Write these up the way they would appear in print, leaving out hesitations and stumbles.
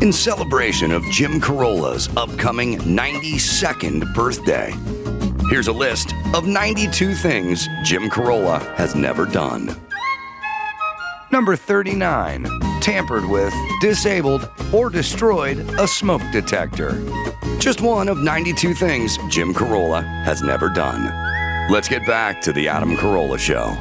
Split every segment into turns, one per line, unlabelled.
in celebration of Jim Carolla's upcoming 92nd birthday. Here's a list of 92 things Jim Carolla has never done. Number 39, tampered with, disabled, or destroyed a smoke detector. Just one of 92 things Jim Carolla has never done. Let's get back to the Adam Carolla Show.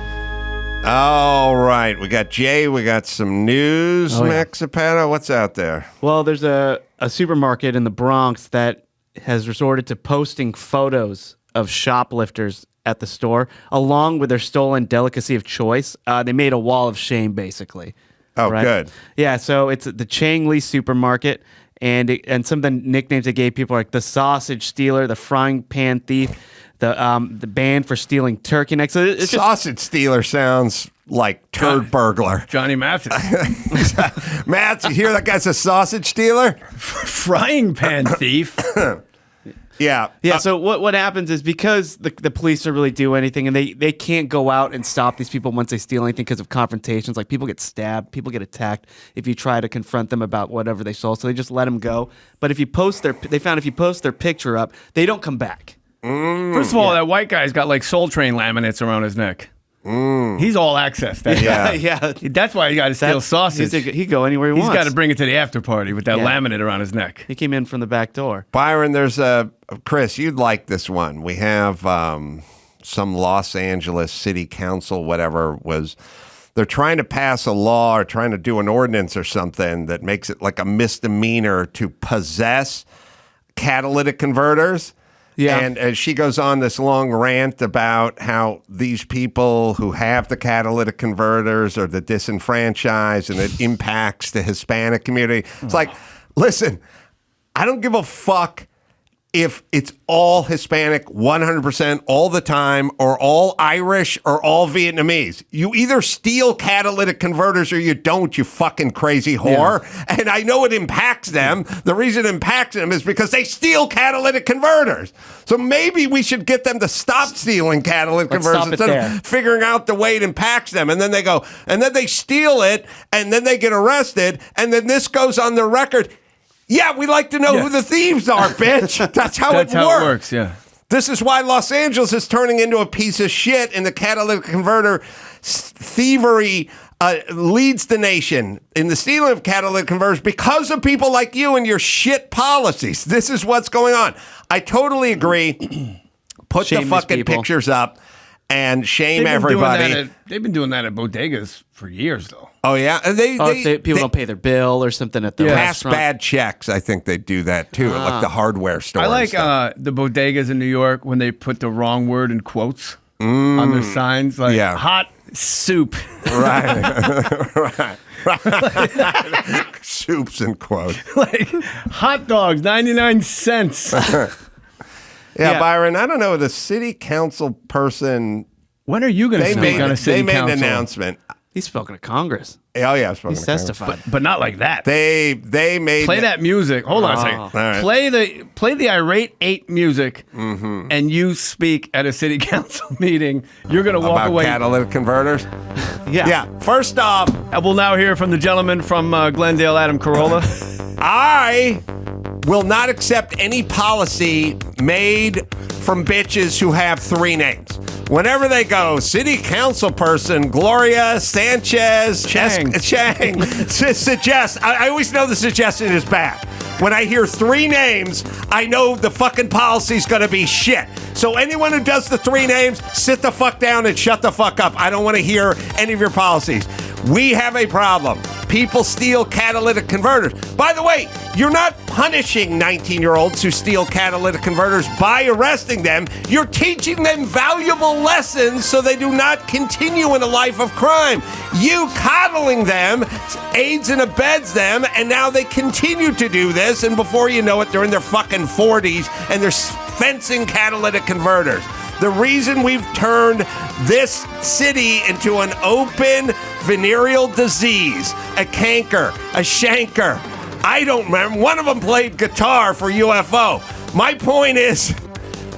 All right, we got Jay, we got some news. Max Zapata, what's out there?
Well, there's a supermarket in the Bronx that has resorted to posting photos of shoplifters at the store, along with their stolen delicacy of choice. They made a wall of shame, basically.
Oh,
right? Good. Yeah, so it's the Chang Lee supermarket, and some of the nicknames they gave people are like the sausage stealer, the frying pan thief, the ban for stealing turkey necks. So it's
sausage stealer sounds like turd burglar.
Johnny Mathis.
Matt, you hear that guy's a sausage stealer?
Frying pan thief.
Yeah.
So what happens is because the police don't really do anything, and they can't go out and stop these people once they steal anything because of confrontations. Like, people get stabbed, people get attacked if you try to confront them about whatever they stole. So they just let them go. But if you post their picture up, they don't come back.
First of all, that white guy's got like Soul Train laminates around his neck. He's all access.
Yeah.
That's why he got to steal sausage.
He can go anywhere he wants.
He's got to bring it to the after party with that laminate around his neck.
He came in from the back door.
Byron, there's Chris, you'd like this one. We have some Los Angeles City Council, they're trying to pass a law or trying to do an ordinance or something that makes it like a misdemeanor to possess catalytic converters. Yeah. And as she goes on this long rant about how these people who have the catalytic converters are the disenfranchised and it impacts the Hispanic community. It's like, listen, I don't give a fuck if it's all Hispanic 100% all the time, or all Irish, or all Vietnamese. You either steal catalytic converters or you don't, you fucking crazy whore. Yeah. And I know it impacts them. The reason it impacts them is because they steal catalytic converters. So maybe we should get them to stop stealing catalytic converters instead of figuring out the way it impacts them. And then they go, and then they steal it, and then they get arrested, and then this goes on their record. Yeah, we like to know who the thieves are, bitch. That's how it works.
Yeah.
This is why Los Angeles is turning into a piece of shit, and the catalytic converter thievery leads the nation in the stealing of catalytic converters because of people like you and your shit policies. This is what's going on. I totally agree. Put the fucking pictures up and shame everybody.
They've been doing that at bodegas for years, though.
Oh, yeah?
People don't pay their bill or something at the restaurant.
Bad checks, I think they do that, too, at like the hardware store.
I like the bodegas in New York when they put the wrong word in quotes on their signs, like hot soup.
Right. Soups in quotes.
Like, hot dogs, 99 cents.
Byron, I don't know, the city council person...
When are you going to speak on a city council?
They made an announcement.
He's spoken to Congress.
Oh, yeah.
He's testified.
But not like that.
They made...
Play that music. Hold on a second. Right. Play the Irate 8 music, and you speak at a city council meeting. You're going to walk away...
About catalytic converters?
Yeah.
First off...
We'll now hear from the gentleman from Glendale, Adam Carolla.
I will not accept any policy made from bitches who have 3 names. Whenever they go, city council person Gloria Sanchez Chang suggests. I always know the suggestion is bad. When I hear 3 names, I know the fucking policy's going to be shit. So anyone who does the 3 names, sit the fuck down and shut the fuck up. I don't want to hear any of your policies. We have a problem. People steal catalytic converters. By the way, you're not punishing 19-year-olds who steal catalytic converters by arresting them. You're teaching them valuable lessons so they do not continue in a life of crime. You coddling them aids and abets them, and now they continue to do this, and before you know it, they're in their fucking 40s, and they're fencing catalytic converters. The reason we've turned this city into an open venereal disease, a canker, a shanker. I don't remember. One of them played guitar for UFO. My point is,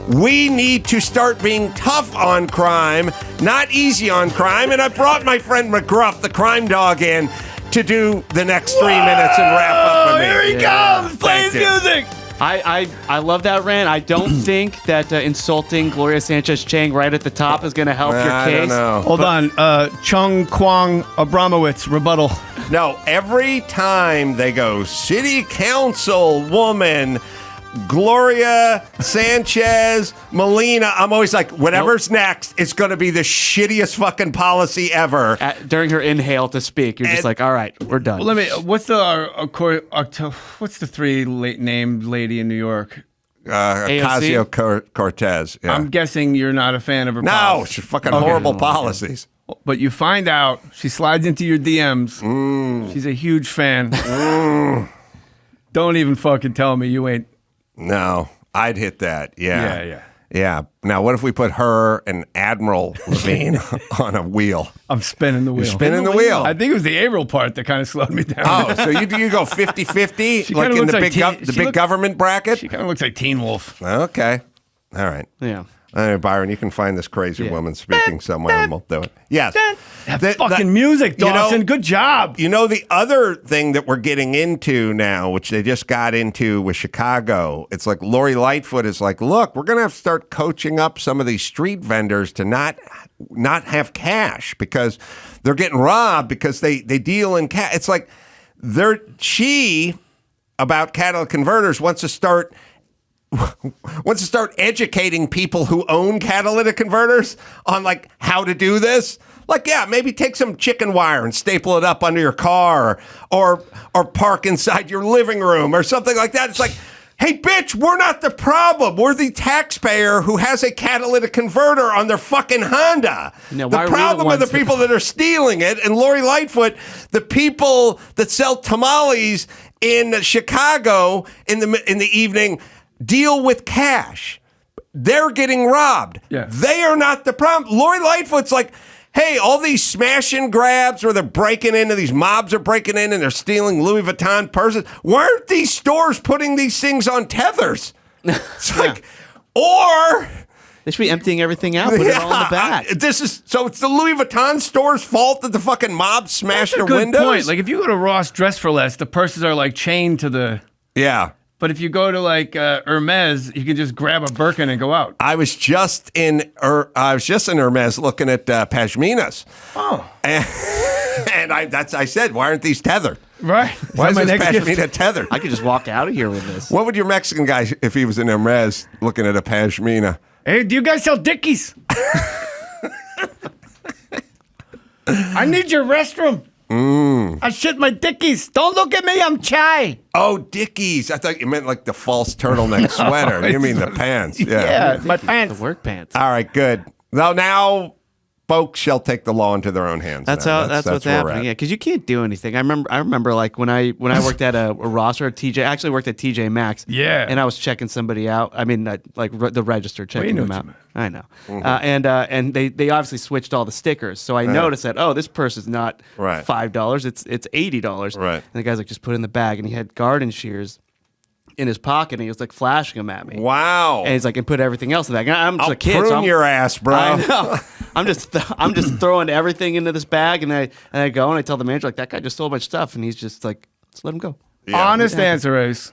we need to start being tough on crime, not easy on crime. And I brought my friend McGruff, the crime dog, in to do the next 3 minutes and wrap up with me.
Here he comes. Play his music.
I love that rant. I don't think that insulting Gloria Sanchez Chang right at the top is going to help your
I
case.
don't know.
Hold on. Chung Kwang Abramowitz, rebuttal.
No, every time they go, City Councilwoman Gloria Sanchez Molina, I'm always like, whatever's next, it's going to be the shittiest fucking policy ever.
During her inhale to speak, you're just like, all right, we're done.
Well, what's the named lady in New York?
Ocasio-Cortez. Yeah.
I'm guessing you're not a fan of her
No,
policies.
she's fucking horrible policies.
But you find out, she slides into your DMs. She's a huge fan. Don't even fucking tell me you ain't.
No, I'd hit that.
Yeah.
Now, what if we put her and Admiral Levine on a wheel?
I'm spinning the wheel.
You're spinning the wheel.
I think it was the April part that kind of slowed me down.
Oh, so you go 50-50, like in the big government bracket?
She kind of looks like Teen Wolf.
Okay. All right.
Yeah.
Byron, you can find this crazy woman speaking somewhere and we'll do it. Yes.
That fucking music, Dawson. Good job.
You know, the other thing that we're getting into now, which they just got into with Chicago, it's like Lori Lightfoot is like, look, we're going to have to start coaching up some of these street vendors to not have cash because they're getting robbed because they deal in cash. It's like she, about catalytic converters, wants to start educating people who own catalytic converters on like how to do this. Like, yeah, maybe take some chicken wire and staple it up under your car or park inside your living room or something like that. It's like, hey, bitch, we're not the problem. We're the taxpayer who has a catalytic converter on their fucking Honda.
Now,
the problem are the people that are stealing it. And Lori Lightfoot, the people that sell tamales in Chicago in the evening deal with cash. They're getting robbed.
Yeah.
They are not the problem. Lori Lightfoot's like, hey, all these smash and grabs where they're breaking into, these mobs are breaking in and they're stealing Louis Vuitton purses. Why aren't these stores putting these things on tethers? It's like, or
they should be emptying everything out, put it all in the back.
So it's the Louis Vuitton store's fault that the fucking mob smashed their windows?
Good point. Like if you go to Ross Dress for Less, the purses are like chained to the.
Yeah.
But if you go to like Hermes, you can just grab a Birkin and go out.
I was just in Hermes looking at pashminas.
Oh,
and I said, why aren't these tethered?
Right.
Why is this pashmina tethered?
I could just walk out of here with this.
What would your Mexican guy, if he was in Hermes looking at a pashmina?
Hey, do you guys sell Dickies? I need your restroom. I shit my Dickies. Don't look at me. I'm Chai.
Oh, Dickies. I thought you meant like the false turtleneck sweater. You mean the pants.
Yeah, my pants.
The work pants.
All right, good. Now folks shall take the law into their own hands.
That's what's happening. Yeah, because you can't do anything. I remember like when I worked at a Ross or a TJ. I actually worked at TJ Maxx.
Yeah, and
I was checking somebody out. I mean, the register checking them out. I know.
Mm-hmm.
And they obviously switched all the stickers. So I noticed that this purse is not $5. It's $80.
Right.
And the guy's like, just put it in the bag, and he had garden shears in his pocket, and he was like flashing them at me.
Wow.
And he's like, and put everything else in the bag. I'm just a kid.
Prune
so I'm,
your ass, bro.
I know. I'm just throwing everything into this bag, and I go and I tell the manager, like, that guy just stole my stuff, and he's just like, just let him go.
Yeah.
Honest answer is,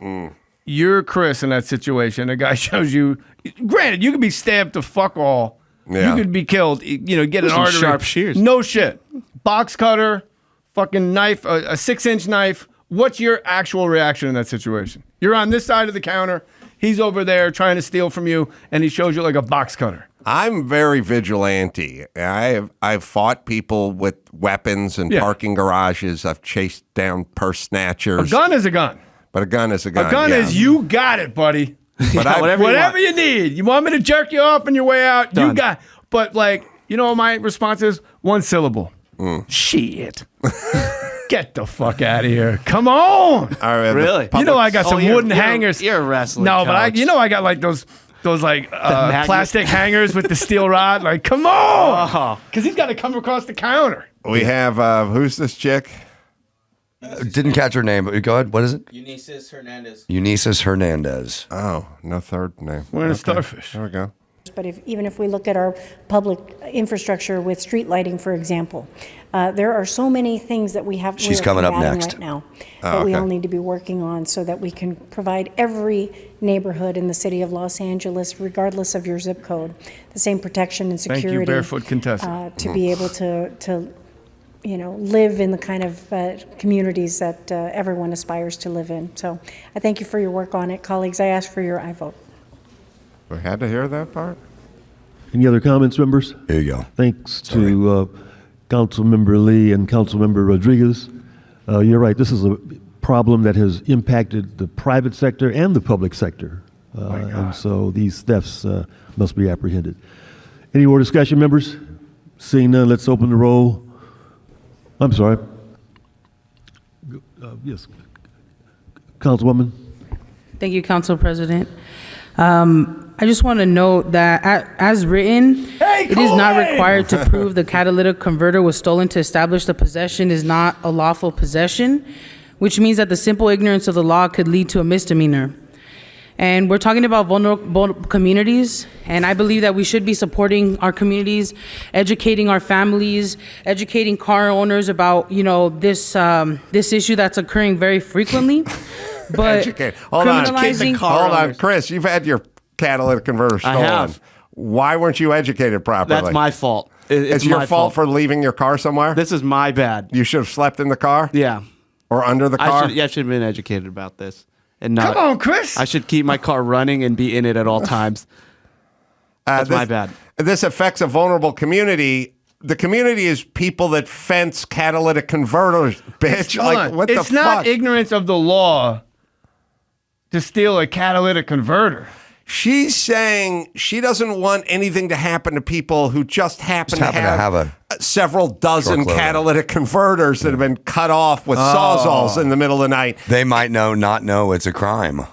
you're Chris in that situation. A guy shows you. Granted, you could be stabbed to fuck all.
Yeah.
You could be killed. Get an
some
artery.
sharp shears.
No shit. Box cutter, fucking knife, a 6-inch knife. What's your actual reaction in that situation? You're on this side of the counter. He's over there trying to steal from you, and he shows you like a box cutter.
I'm very vigilante. I've fought people with weapons in parking garages. I've chased down purse snatchers.
A gun is a gun.
But a gun is a gun.
A gun is you got it, buddy.
But
whatever you need. You want me to jerk you off on your way out?
Done.
You got. But like, you know what my response is? One syllable. Shit. Get the fuck out of here. Come on.
All right,
really?
You know I got some wooden hangers.
You're a wrestling
No, but
coach.
I got like those like plastic hangers with the steel rod. Like, come on. Because he's got to come across the counter.
We have, who's this chick?
Didn't catch her name, but go ahead. What is it?
Eunices Hernandez.
Eunices Hernandez.
Oh, no third name.
We're in a starfish.
There we go.
but even if we look at our public infrastructure with street lighting, for example, there are so many things that we're
coming up
combating
next.
right now that we all need to be working on so that we can provide every neighborhood in the city of Los Angeles, regardless of your zip code, the same protection and security.
Thank you, Barefoot Contessa.
To be able to live in the kind of communities that everyone aspires to live in. So I thank you for your work on it. Colleagues, I ask for your aye vote.
We had to hear that part.
Any other comments, members?
There you go.
Thanks to Councilmember Lee and Councilmember Rodriguez. You're right. This is a problem that has impacted the private sector and the public sector. And so these thefts must be apprehended. Any more discussion, members? Seeing none, let's open the roll. I'm sorry. Yes. Councilwoman.
Thank you, Council President. I just want to note that as written, it is not required to prove the catalytic converter was stolen to establish the possession is not a lawful possession, which means that the simple ignorance of the law could lead to a misdemeanor. And we're talking about vulnerable communities, and I believe that we should be supporting our communities, educating our families, educating car owners about, this issue that's occurring very frequently. But
Hold
criminalizing
on, Chris. You've had your catalytic converter stolen.
I have.
Why weren't you educated properly?
That's my fault.
It's your fault for leaving your car somewhere?
This is my bad.
You should have slept in the car?
Yeah.
Or under the car?
I should have been educated about this. And not,
Come on, Chris.
I should keep my car running and be in it at all times. That's my bad.
This affects a vulnerable community. The community is people that fence catalytic converters, bitch.
Hold
Like,
on.
what the fuck?
It's not ignorance of the law to steal a catalytic converter.
She's saying she doesn't want anything to happen to people who just happen to have several dozen catalytic converters that have been cut off with sawzalls in the middle of the night.
They might not know it's a crime.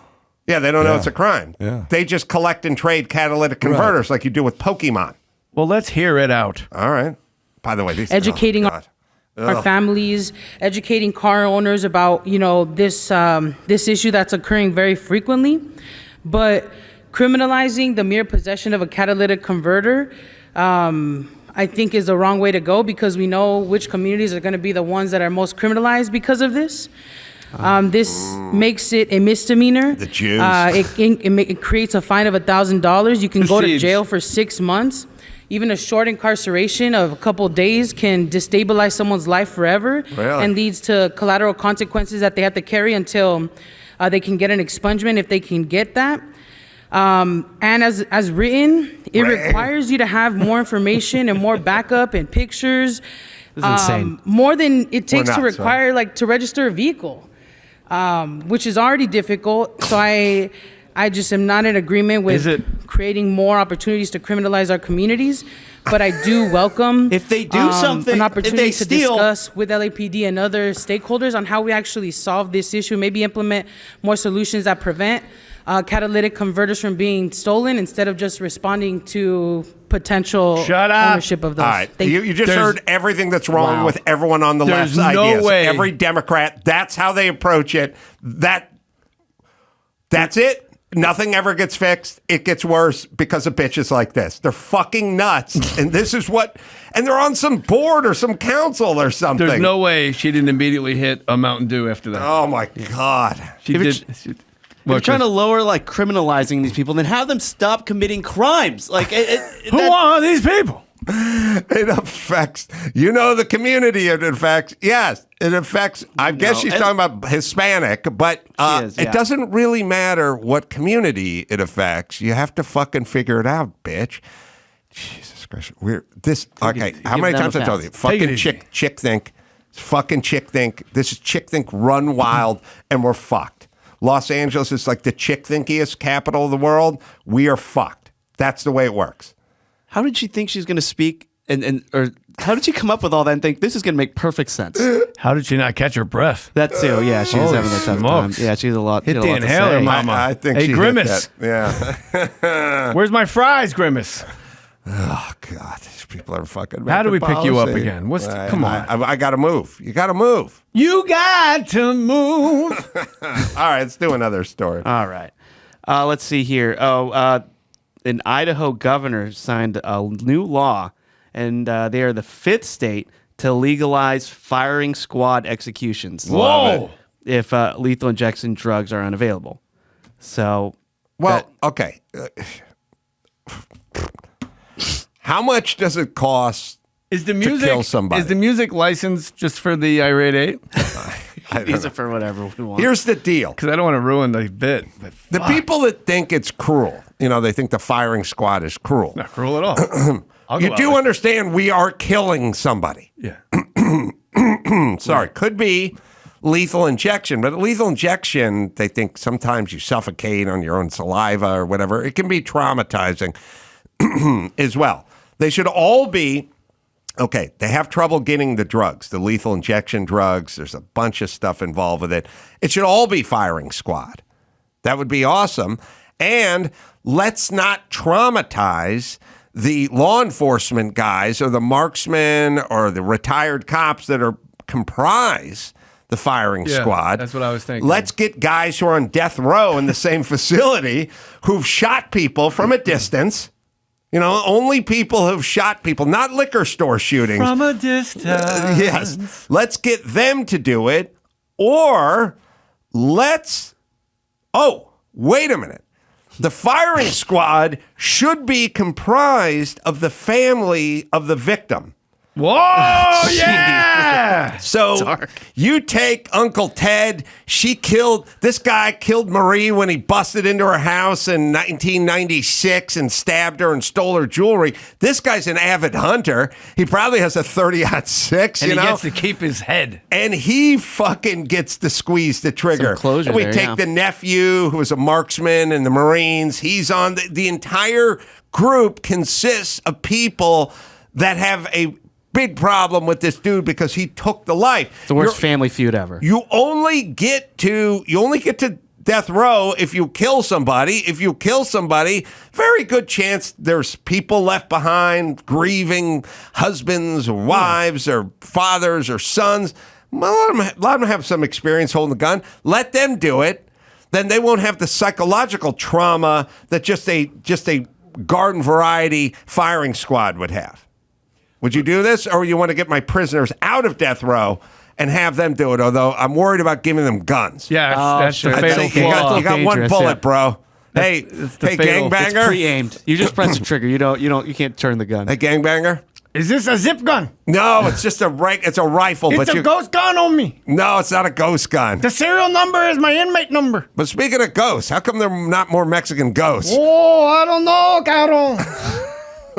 Yeah, they don't know it's a crime.
Yeah.
They just collect and trade catalytic converters like you do with Pokemon.
Well, let's hear it out.
All right. By the way, these
educating our families, educating car owners about, this issue that's occurring very frequently. But criminalizing the mere possession of a catalytic converter, I think is the wrong way to go, because we know which communities are going to be the ones that are most criminalized because of this. This makes it a misdemeanor.
The Jews.
It creates a fine of $1,000. You can go to jail for 6 months. Even a short incarceration of a couple days can destabilize someone's life forever, and leads to collateral consequences that they have to carry until they can get an expungement, if they can get that. And as written, it requires you to have more information and more backup and pictures.
This is insane.
More than it takes to require, to register a vehicle, which is already difficult. So I just am not in agreement with creating more opportunities to criminalize our communities. But I do welcome
if they do something,
an opportunity
if they
to discuss with LAPD and other stakeholders on how we actually solve this issue, maybe implement more solutions that prevent catalytic converters from being stolen, instead of just responding to potential ownership of those.
All right. You just heard everything that's wrong with everyone on the left's ideas.
Way.
Every Democrat, that's how they approach it. That's it. Nothing ever gets fixed. It gets worse because of bitches like this. They're fucking nuts. And this is and they're on some board or some council or something.
There's no way she didn't immediately hit a Mountain Dew after that.
Oh my God.
We're trying to lower criminalizing these people, and then have them stop committing crimes.
Who are these people?
It affects, the community it affects. Yes, it affects, I guess she's talking about Hispanic, but it doesn't really matter what community it affects. You have to fucking figure it out, bitch. Jesus Christ. How many times I told you? Fucking chick think. Fucking chick think. This is chick think run wild, and we're fucked. Los Angeles is like the chick thinkiest capital of the world. We are fucked. That's the way it works.
How did she think she's going to speak, or how did she come up with all that and think this is going to make perfect sense?
How did she not catch her breath?
That too, yeah. She was having a tough time. Yeah, she's a lot.
Hit the inhaler, mama.
I think she
Grimace.
Hit that. Yeah.
Where's my fries, Grimace?
Oh God, these people are fucking.
How do we pick you up again? Come on,
I got to move. You got to move.
You got to move.
All right, let's do another story.
All right, let's see here. an Idaho governor signed a new law, and they are the 5th state to legalize firing squad executions.
Whoa!
If lethal injection drugs are unavailable. So,
Well, okay. How much does it cost
Is the
to
music
kill somebody?
Is the music licensed just for the irate 8?
use it for whatever we want.
Here's the deal.
Because I don't want to ruin the bit. But
The people that think it's cruel, they think the firing squad is cruel.
not cruel at all. I'll
You
go
do
out with-
understand we are killing somebody.
Yeah.
Sorry, could be lethal injection, but lethal injection, they think sometimes you suffocate on your own saliva or whatever. It can be traumatizing as well. They should all be, okay, they have trouble getting the drugs, the lethal injection drugs. There's a bunch of stuff involved with it. It should all be firing squad. That would be awesome. And let's not traumatize the law enforcement guys or the marksmen or the retired cops that are comprise the firing
Yeah,
squad.
that's what I was thinking.
Let's get guys who are on death row in the same facility who've shot people from a distance. Only people who've shot people, not liquor store shootings.
From a distance.
Yes. Let's get them to do it. Or wait a minute. The firing squad should be comprised of the family of the victim.
Whoa, yeah!
So you take Uncle Ted. This guy killed Marie when he busted into her house in 1996 and stabbed her and stole her jewelry. This guy's an avid hunter. He probably has a 30-06,
And he gets to keep his head.
and he fucking gets to squeeze the trigger.
Some closure
And we
there,
take
yeah.
the nephew who was a marksman in the Marines. He's on the entire group consists of people that have a big problem with this dude because he took the life.
the worst family feud ever.
You only get to death row if you kill somebody. If you kill somebody, very good chance there's people left behind, grieving husbands or wives or fathers or sons. Well, let them have some experience holding the gun. Let them do it. Then they won't have the psychological trauma that just a garden variety firing squad would have. Would you do this, or you want to get my prisoners out of death row and have them do it? Although I'm worried about giving them guns.
Yeah, that's
sure.
the
I'd
fatal
say
You
flaw.
got one
Dangerous,
bullet,
yeah.
bro. Hey,
it's the
hey,
fatal-
It's
gangbanger.
pre-aimed. You just press the trigger. You can't turn the gun.
Hey, gangbanger.
Is this a zip gun?
No, it's just it's a rifle.
It's a ghost gun on me.
No, it's not a ghost gun.
The serial number is my inmate number.
But speaking of ghosts, how come there are not more Mexican ghosts?
Oh, I don't know, cabrón.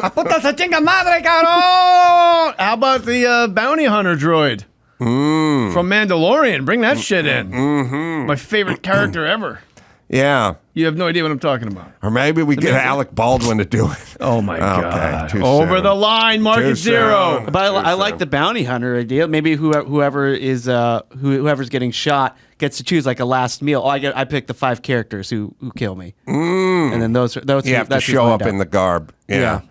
A puta se chinga madre, cabrón. How about the bounty hunter droid from Mandalorian? Bring that shit in. My favorite character ever.
Yeah.
You have no idea what I'm talking about.
Or maybe we get Alec Baldwin to do it.
Oh my god!
too
Over
soon.
the line, mark
Too
it zero.
soon.
But I like the bounty hunter idea. Maybe whoever's getting shot gets to choose like a last meal. Oh, I pick the 5 characters who kill me, and then those
You have to
that's who's
show
lined
up in the garb. Yeah.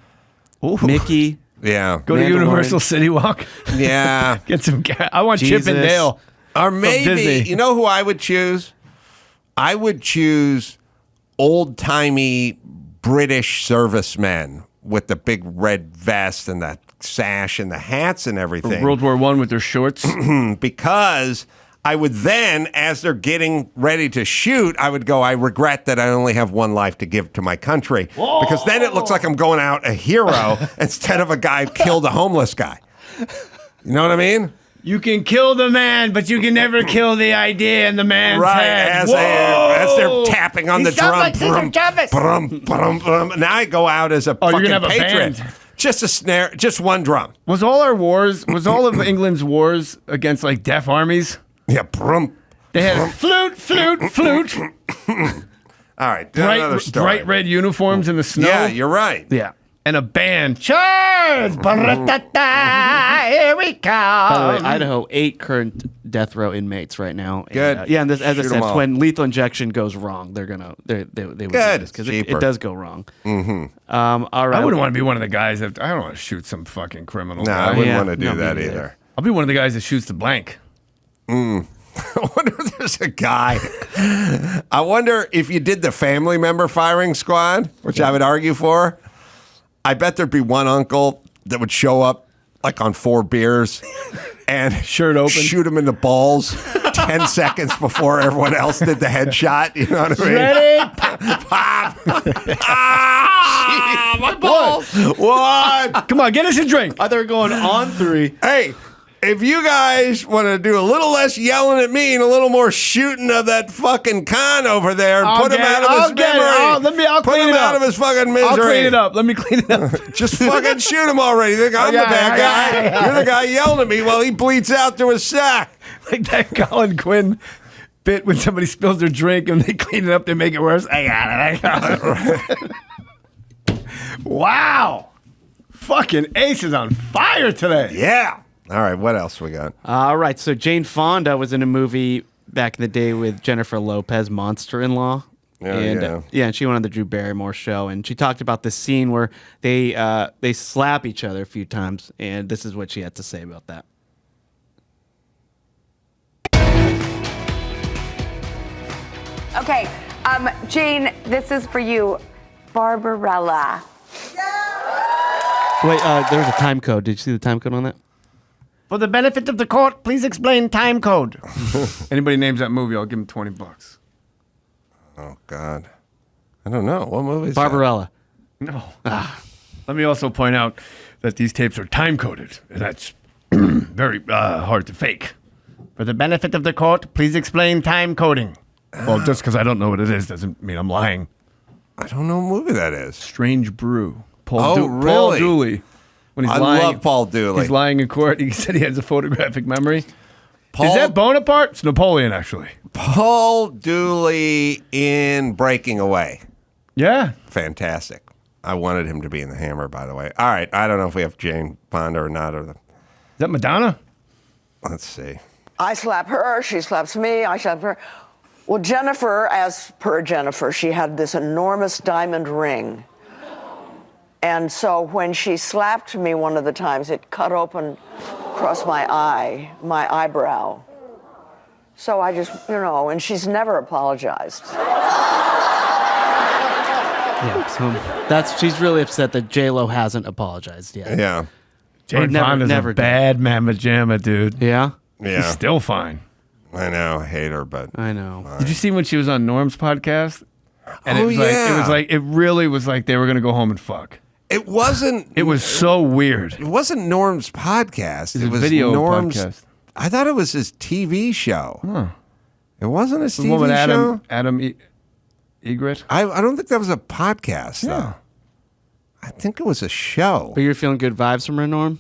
Mickey.
Yeah.
Go to
Mandalorian.
Universal City Walk.
Yeah.
Get some. I want Chip
Jesus.
and Dale.
Or
Disney.
maybe, you know who I would choose? I would choose old-timey British servicemen with the big red vest and the sash and the hats and everything.
World War I with their shorts.
Because I would then, as they're getting ready to shoot, I would go, I regret that I only have one life to give to my country. Because then it looks like I'm going out a hero instead of a guy who killed a homeless guy. You know what I mean?
You can kill the man, but you can never kill the idea in the man's
Right,
head.
as they're tapping on the
sounds
drum.
like Cesar Chavez.
Brum, brum, brum. Now I go out as a
Oh, you're
fucking
gonna have a
patriot.
band.
Just a snare, just one drum.
Was all of England's wars against like deaf armies?
Yeah, brum.
They had flute, flute,
All right, another story.
bright red uniforms in the snow.
Yeah, you're right.
Yeah.
And a band. Charge! Ba-ra-ta-ta, here we
By the way,
come.
Idaho 8 current death row inmates right now. And,
Good.
yeah, and this, as I
Shoot
said,
'em all.
when lethal injection goes wrong, they would
Good.
do this because
Cheaper.
it does go wrong. Mm-hmm. All right.
I wouldn't want to be one of the guys that I don't want to shoot some fucking criminal.
No, I
guy.
wouldn't
Yeah,
want to do
no, me
that
neither.
either.
I'll be one of the guys that shoots the blank.
I wonder if There's a guy. I wonder if you did the family member firing squad, which I would argue for. I bet there'd be one uncle that would show up like on 4 beers and
Shirt open.
shoot him in the balls 10 seconds before everyone else did the headshot. You know what I mean?
Ready?
Pop! Ah, my balls! What?
Come on, get us a drink.
I thought we were going on 3.
Hey, if you guys want to do a little less yelling at me and a little more shooting of that fucking con over there and put him out of his memory.
I'll
put
clean
him
it
out
up.
of his fucking misery.
I'll clean it up. Let me clean it up.
Just fucking shoot him already. You think I'm the bad guy? You're the guy yelling at me while he bleeds out through his sack.
Like that Colin Quinn bit when somebody spills their drink and they clean it up, they make it worse. I got it. Wow. Fucking Ace is on fire today.
Yeah. All right, what else we got?
All right, so Jane Fonda was in a movie back in the day with Jennifer Lopez, Monster-in-Law. And she went on the Drew Barrymore show, and she talked about this scene where they slap each other a few times, and this is what she had to say about that.
Okay, Jane, this is for you. Barbarella.
Wait, there was a time code. Did you see the time code on that?
For the benefit of the court, please explain time code. Anybody names that movie, I'll give him $20.
Oh, God. I don't know. What movie is
Barbarella.
No. Let me also point out that these tapes are time coded, and that's very hard to fake. For the benefit of the court, please explain time coding. Well, just because I don't know what it is doesn't mean I'm lying.
I don't know what movie that is.
Strange Brew.
Really?
Paul Dooley. When he's
I
lying,
love Paul Dooley.
He's lying in court. He said he has a photographic memory.
Paul,
is that Bonaparte? It's Napoleon, actually.
Paul Dooley in Breaking Away.
Yeah.
Fantastic. I wanted him to be in The Hammer, by the way. All right, I don't know if we have Jane Fonda or not.
Is that Madonna?
Let's see.
I slap her, she slaps me, I slap her. Well, Jennifer, as per Jennifer, she had this enormous diamond ring. And so when she slapped me one of the times, it cut open across my eyebrow. So I just, and she's never apologized.
Yeah, so she's really upset that J-Lo hasn't apologized yet.
Yeah.
Jane Fonda's a bad mamma jamma, dude.
Yeah?
Yeah.
She's still fine.
I know. I hate her, but...
I know.
Did you see when she was on Norm's podcast? And
Oh,
it really was like they were going to go home and fuck.
It wasn't...
It was so weird.
It wasn't Norm's podcast. It was
video
Norm's...
podcast.
I thought it was his TV show.
Huh.
It wasn't his
The
TV
woman
show?
Adam Egret?
I don't think that was a podcast, though. I think it was a show.
But you're feeling good vibes from her, Norm?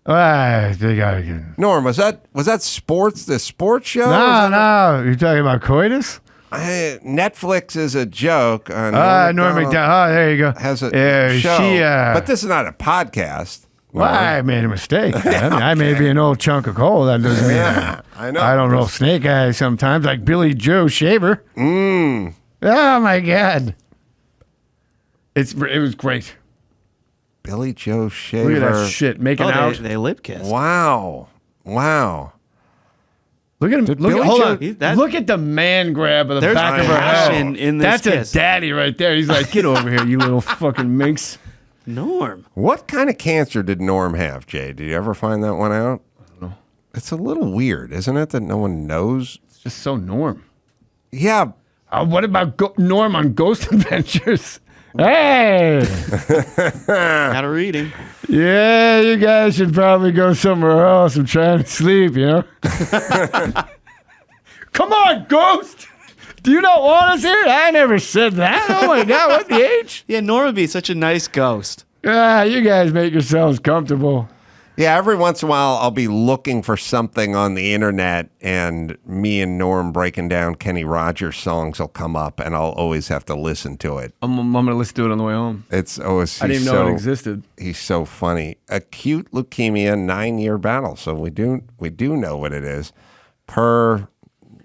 They gotta get...
Norm, was that sports? The sports show?
No. You're talking about coitus?
Netflix is a joke.
Norm Macdonald. Oh, there you go.
Has a
show.
But this is not a podcast.
Well, I made a mistake. Man. I may be an old chunk of coal. That doesn't mean
I know.
I don't roll snake eyes sometimes, like Billy Joe Shaver. Oh my God! It was great.
Billy Joe Shaver.
Look at that shit making out.
They lip kiss.
Wow.
Look at him. Look at the man grab of the
There's
back of her
passion
head.
in this
That's
kiss.
a daddy right there. He's like, get over here, you little fucking minx.
Norm.
What kind of cancer did Norm have, Jay? Did you ever find that one out?
I don't know.
It's a little weird, isn't it, that no one knows?
It's just so Norm.
Yeah.
What about Norm on Ghost Adventures? Hey!
Got a reading.
Yeah, you guys should probably go somewhere else. I'm trying to sleep, Come on, Ghost! Do you not want us here? I never said that. Oh my God, what the H?
Yeah, Norm would be such a nice ghost.
You guys make yourselves comfortable.
Yeah, every once in a while I'll be looking for something on the internet and me and Norm breaking down Kenny Rogers songs will come up and I'll always have to listen to it.
I'm going to listen to it on the way home.
It's always
I didn't even know it existed.
He's so funny. Acute leukemia, 9-year battle. So we do know what it is. Per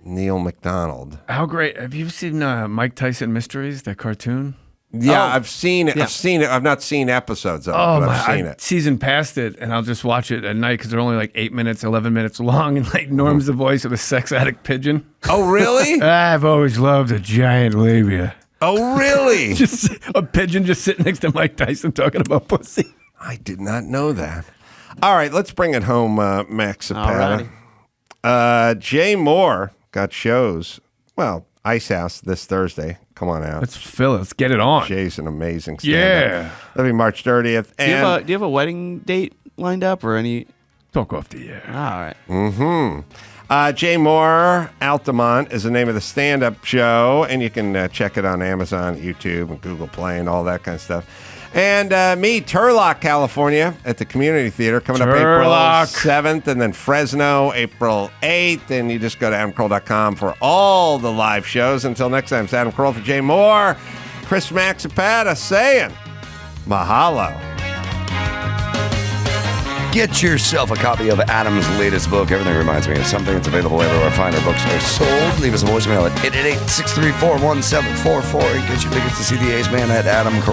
Neil Macdonald.
How great. Have you seen Mike Tyson Mysteries, that cartoon?
Yeah,
Oh.
I've seen it.
Yeah.
I've seen it. I've not seen episodes of it, but I've seen it.
Season past it, and I'll just watch it at night because they're only like 8 minutes, 11 minutes long, and like Norm's the voice of a sex addict pigeon.
Oh, really?
I've always loved a giant labia.
Oh, really?
Just a pigeon just sitting next to Mike Tyson talking about pussy.
I did not know that. All right, let's bring it home, Max Zapata. Jay Moore got shows. Well, Ice House this Thursday. Come on out.
Let's fill it. Let's get it on.
Jay's an amazing stand-up.
Yeah.
That'll be March 30th.
Do you have a wedding date lined up or any?
Talk off the air.
All right.
Mm-hmm. Jay Moore, Altamont is the name of the stand-up show, and you can check it on Amazon, YouTube, and Google Play, and all that kind of stuff. And me, Turlock, California, at the Community Theater, coming up April 7th, and then Fresno, April 8th. And you just go to adamcarolla.com for all the live shows. Until next time, it's Adam Carolla for Jay Moore, Chris Max Zapata saying mahalo.
Get yourself a copy of Adam's latest book, Everything Reminds Me of Something. It's available everywhere fine books are sold. Leave us a voicemail at 888-634-1744 and get your tickets to see the Ace Man at Adam Carolla.